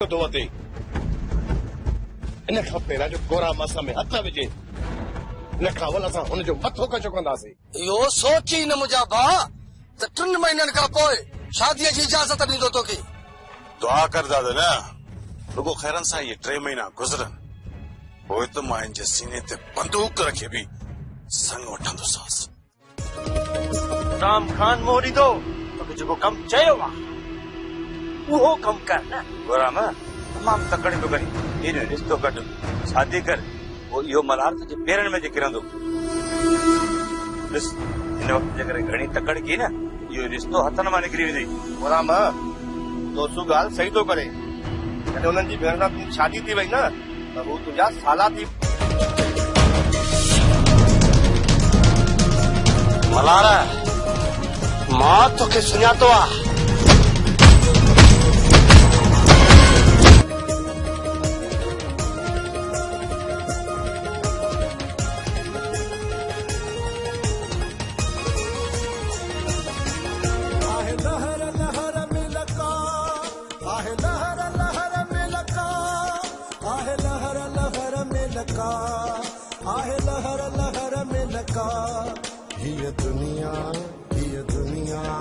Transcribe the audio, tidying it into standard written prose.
हक़ थो वठे इन खां पहिरियां जो गोरा मासा में हथ विझे इन खां अवल असां हुनजो मथो कचो कंदासीं। इहो सोची न मुंहिंजा भाउ त 3 महीननि खां पोइ शादीअ जी इजाज़त ॾींदो तोखे। दुआ कर दादा न रुगो खैरन सां ये 3 महीना गुज़रनि पोइ त मां हिन जे सीने ते बंदूक रखे बि संग वठंदोसांस। राम खान मोह ॾींदो तोखे जेको कमु चयो आहे उहो कमु कर न। गोराम तमामु तकड़ि पियो करी हिन रिश्तो कढ शादी कर पोइ इहो मल्हार तुंहिंजे पेरनि में किरंदो। ॾिस हिन वक़्त जे करे घणी तकड़ि की न इहो रिश्तो हथनि मां निकिरी वेंदी। गोराम दोस्तू ॻाल्हि सही थो करे जॾहिं हुननि जी भेण सां तुंहिंजी शादी थी वई न त हू तुंहिंजा साला थी। मल्हार मां तोखे सुञातो आहे। ये दुनिया